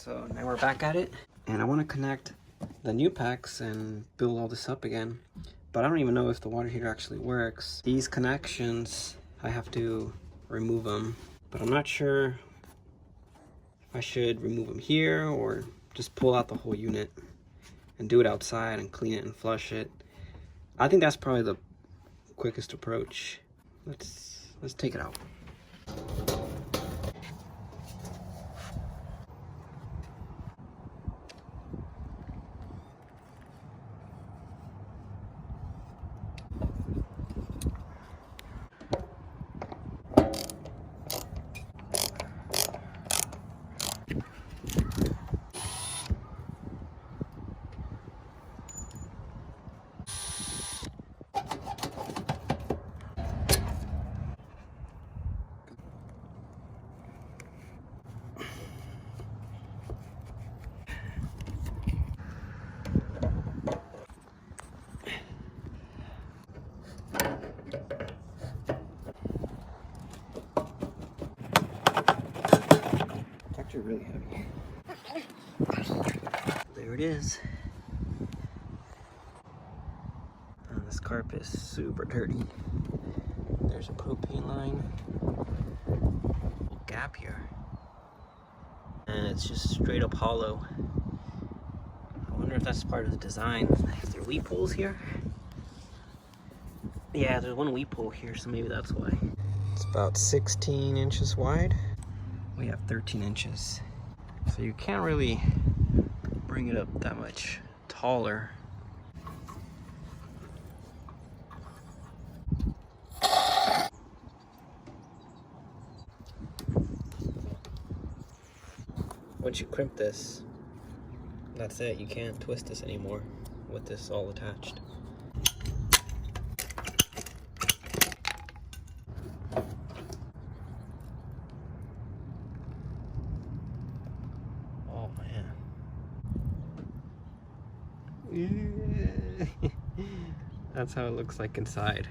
So now we're back at it, and I want to connect the new packs and build all this up again, but I don't even know if the water heater actually works. These connections, I have to remove them, but I'm not sure if I should remove them here or just pull out the whole unit and do it outside and clean it and flush it. I think that's probably the quickest approach. Let's take it out. Really heavy. There it is. This carpet is super dirty. There's a propane line. Little gap here. And it's just straight up hollow. I wonder if that's part of the design. Is there weep holes here? Yeah, there's one weep hole here, so maybe that's why. It's about 16 inches wide. We have 13 inches. So you can't really bring it up that much taller. Once you crimp this, that's it. You can't twist this anymore with this all attached. Oh man. That's how it looks like inside.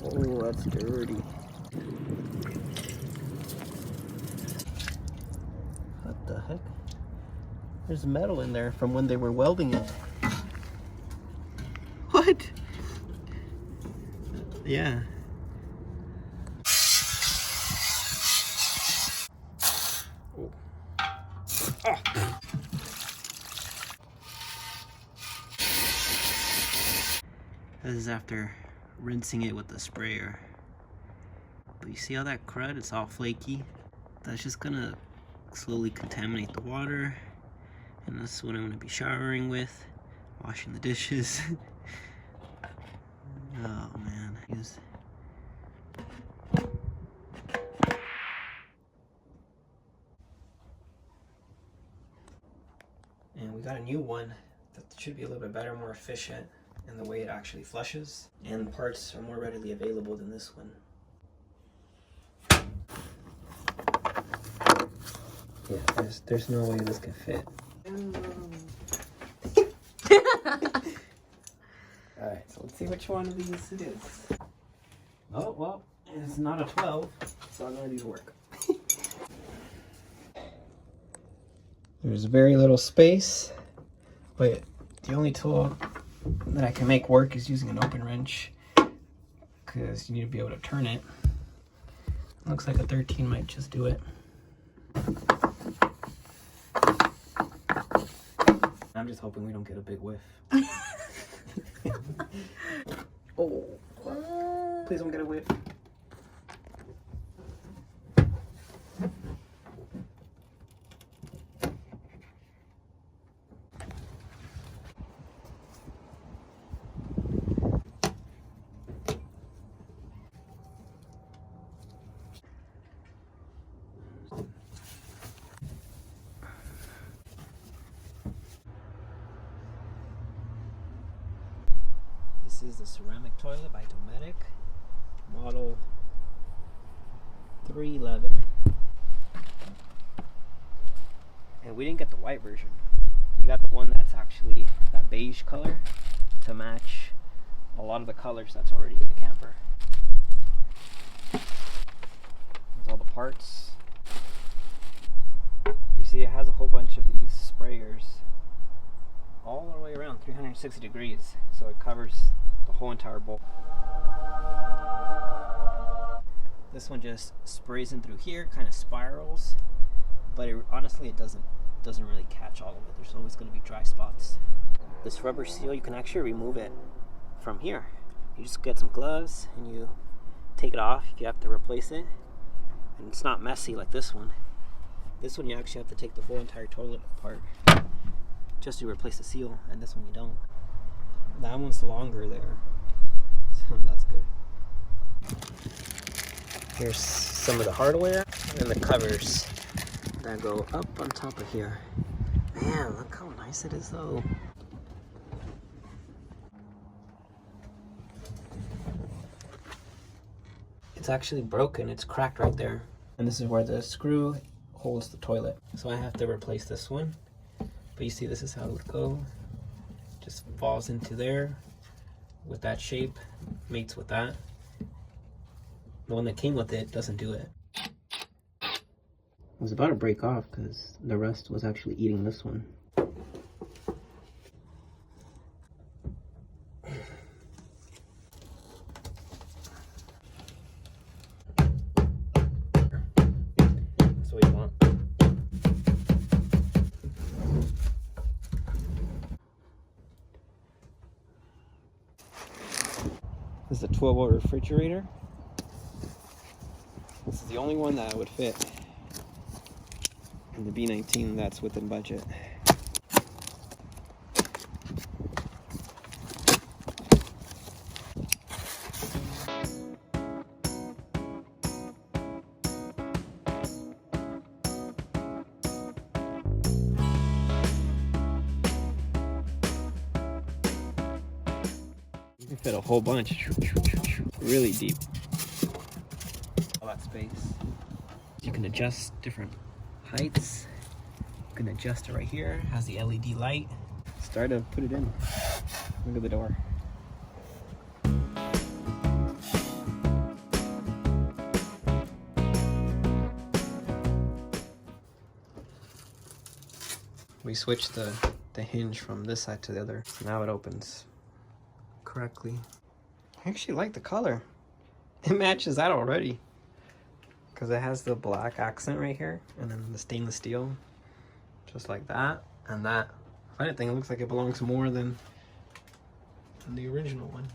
Oh, that's dirty. What the heck? There's metal in there from when they were welding it. What? Yeah. Oh. Ah. This is after rinsing it with the sprayer. But you see how that crud, it's all flaky? That's just gonna slowly contaminate the water, and that's what I'm gonna be showering with, washing the dishes. Oh man. And we got a new one that should be a little bit better, more efficient in the way it actually flushes, and parts are more readily available than this one. Yeah, there's no way this can fit. Alright, so let's see which one of these it is. Oh, well, it's not a 12, so none of these work. There's very little space, but the only tool that I can make work is using an open wrench, because you need to be able to turn it. Looks like a 13 might just do it. I'm just hoping we don't get a big whiff. Oh, please don't get a whiff. This is the ceramic toilet by Dometic, model 311. And we didn't get the white version. We got the one that's actually that beige color to match a lot of the colors that's already in the camper. There's all the parts. You see it has a whole bunch of these sprayers all the way around 360 degrees, so it covers the whole entire bowl. This one just sprays in through here, kind of spirals, but honestly it doesn't really catch all of it. There's always going to be dry spots. This rubber seal, you can actually remove it from here. You just get some gloves and you take it off if you have to replace it, and it's not messy like this one. This one you actually have to take the whole entire toilet apart just to replace the seal, and this one you don't. That one's longer there, so that's good. Here's some of the hardware and the covers that go up on top of here. Man, look how nice it is though. It's actually broken, it's cracked right there. And this is where the screw holds the toilet. So I have to replace this one. But you see, this is how it would go. Just falls into there with that shape, mates with that. The one that came with it doesn't do it. It was about to break off because the rust was actually eating this one. That's what you want. This is a 12-volt refrigerator. This is the only one that would fit in the B19 that's within budget. You can fit a whole bunch, really deep. All that space. You can adjust different heights. You can adjust it right here. It has the LED light. Start to put it in. Look at the door. We switched the hinge from this side to the other. So now it opens correctly. I actually like the color. It matches that already. Because it has the black accent right here, and then the stainless steel, just like that, and that. If anything, it looks like it belongs more than the original one.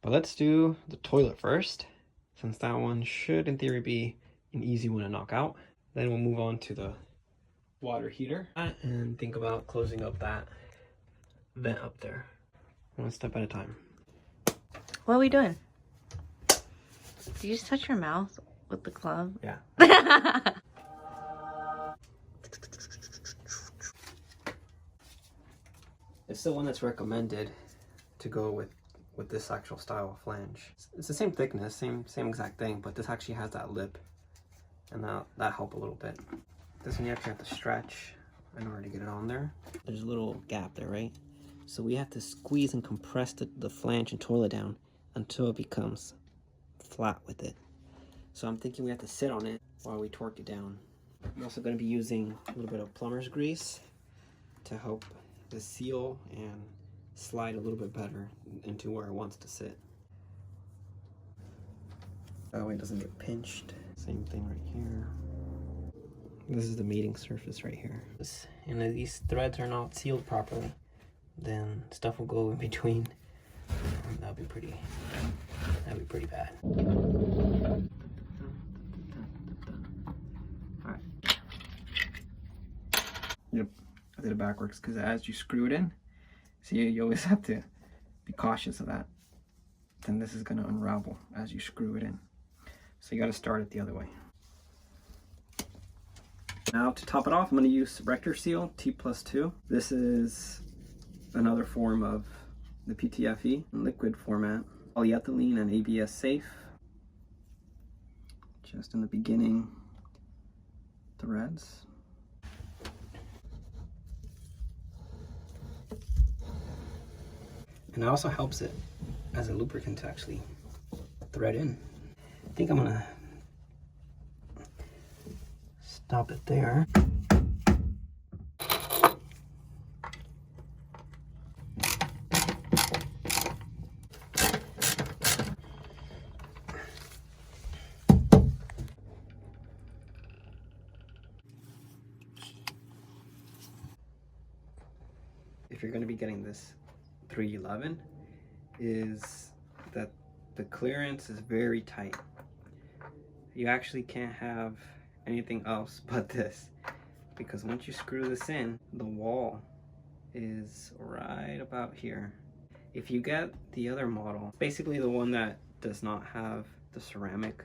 But let's do the toilet first, since that one should, in theory, be an easy one to knock out. Then we'll move on to the water heater, and think about closing up that vent up there. One step at a time. What are we doing? Did you just touch your mouth with the glove? Yeah. It's the one that's recommended to go with this actual style of flange. It's the same thickness, same exact thing, but this actually has that lip, and that help a little bit. This one you actually have to stretch in order to get it on there. There's a little gap there, right? So we have to squeeze and compress the flange and toilet down until it becomes flat with it. So I'm thinking we have to sit on it while we torque it down. I'm also going to be using a little bit of plumber's grease to help the seal and slide a little bit better into where it wants to sit. That way it doesn't get pinched. Same thing right here. This is the mating surface right here. And if these threads are not sealed properly, then stuff will go in between. That'd be pretty bad. Alright. Yep, I did it backwards because as you screw it in, see, you always have to be cautious of that. Then this is going to unravel as you screw it in. So you got to start it the other way. Now to top it off, I'm going to use Rector Seal T+2. This is another form of the PTFE in liquid format. Polyethylene and ABS safe. Just in the beginning threads. And it also helps it as a lubricant to actually thread in. I think I'm gonna stop it there. If you're going to be getting this 311, is that the clearance is very tight. You actually can't have anything else but this, because once you screw this in, the wall is right about here. If you get the other model, basically the one that does not have the ceramic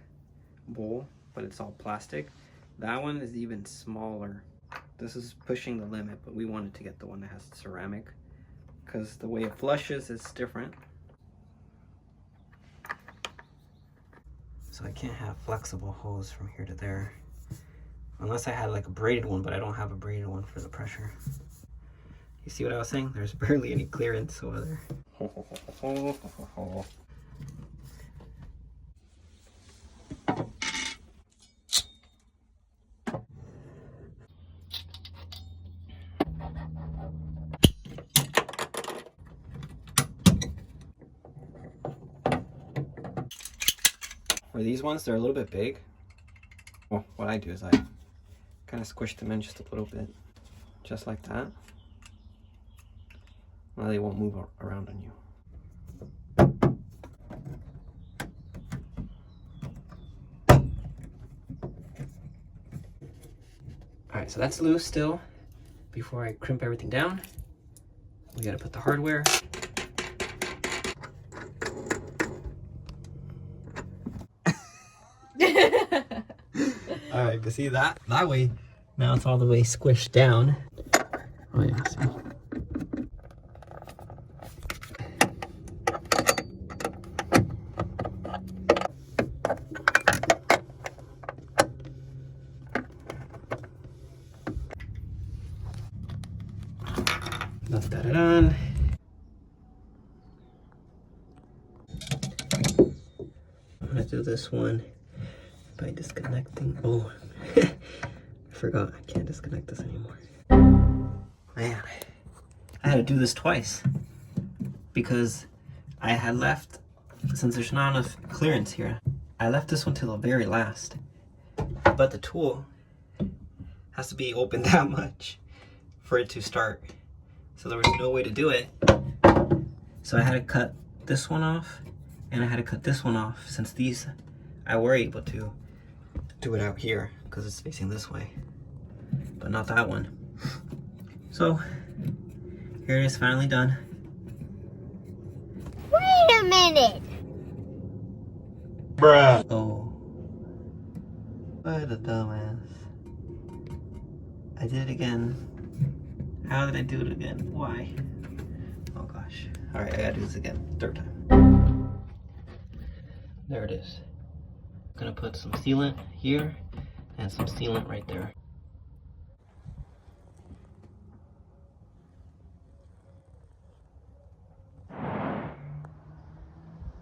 bowl, but it's all plastic, that one is even smaller. This is pushing the limit, but we wanted to get the one that has ceramic because the way it flushes is different. So I can't have flexible hose from here to there. Unless I had like a braided one, but I don't have a braided one for the pressure. You see what I was saying? There's barely any clearance over there. For these ones, they're a little bit big. Well, what I do is I kind of squish them in just a little bit, just like that. Now they won't move around on you. Alright, so that's loose still. Before I crimp everything down, we gotta put the hardware. Alright, but see that way, now it's all the way squished down. Oh yeah, see. Let's put it on. I'm gonna do this one by disconnecting. Oh, I forgot I can't disconnect this anymore. Man, I had to do this twice because I had left, since there's not enough clearance here, I left this one till the very last. But the tool has to be open that much for it to start. So there was no way to do it. So I had to cut this one off and I had to cut this one off, since these I were able to do it out here because it's facing this way, but not that one. So here it is, finally done. Wait a minute! Bruh. Oh, what a dumbass. I did it again. How did I do it again? Why? Oh gosh. Alright, I gotta do this again. Third time. There it is. Gonna put some sealant here and some sealant right there.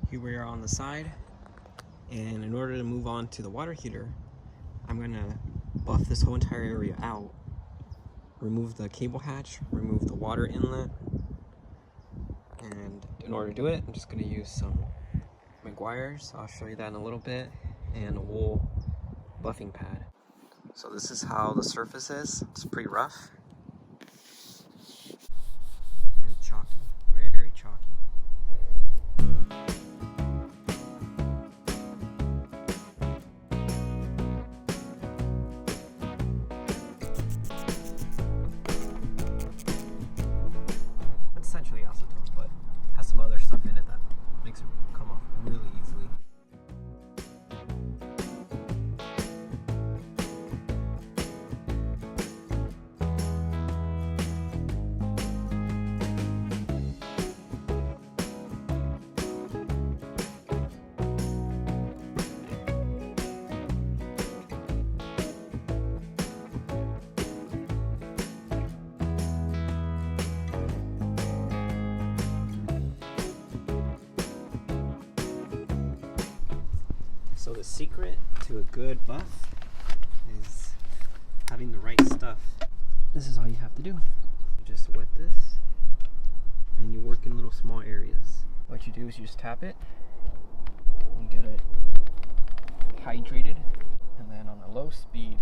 Here we are on the side, and in order to move on to the water heater, I'm gonna buff this whole entire area out, remove the cable hatch, remove the water inlet, and in order to do it, I'm just gonna use some McGuire's, I'll show you that in a little bit, and a wool buffing pad. So this is how the surface is. It's pretty rough and chalky, very chalky. It's essentially acetone, but has some other stuff in it that makes it come off really easily. So the secret to a good buff is having the right stuff. This is all you have to do. You just wet this and you work in little small areas. What you do is you just tap it, you get it hydrated, and then on a low speed.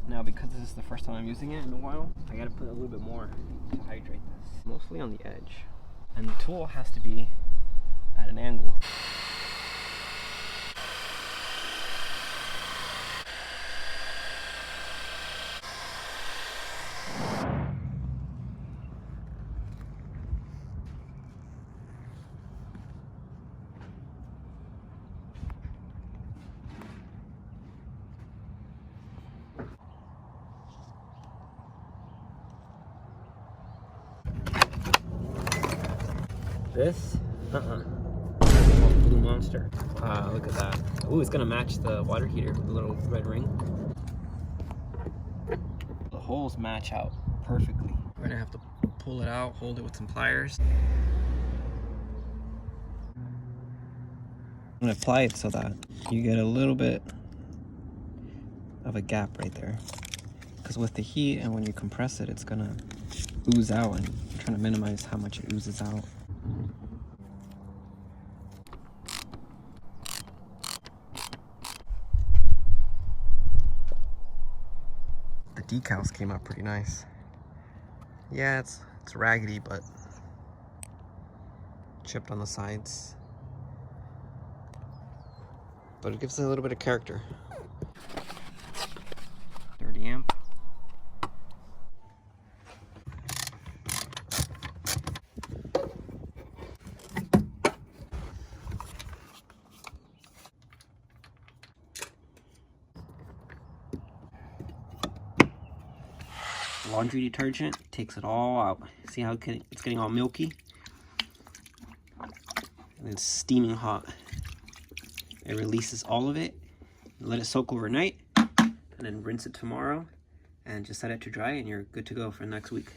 Now, because this is the first time I'm using it in a while, I gotta put a little bit more to hydrate this. Mostly on the edge. And the tool has to be at an angle. This? Blue Monster. Look at that. Ooh, it's gonna match the water heater with the little red ring. The holes match out perfectly. We're gonna have to pull it out, hold it with some pliers. I'm gonna apply it so that you get a little bit of a gap right there. Because with the heat and when you compress it, it's gonna ooze out, and I'm trying to minimize how much it oozes out. The decals came out pretty nice. Yeah, it's raggedy, but chipped on the sides. But it gives it a little bit of character. 30 amp. Laundry detergent takes it all out. See how it's getting all milky? And it's steaming hot. It releases all of it. Let it soak overnight, and then rinse it tomorrow, and just set it to dry, and you're good to go for next week.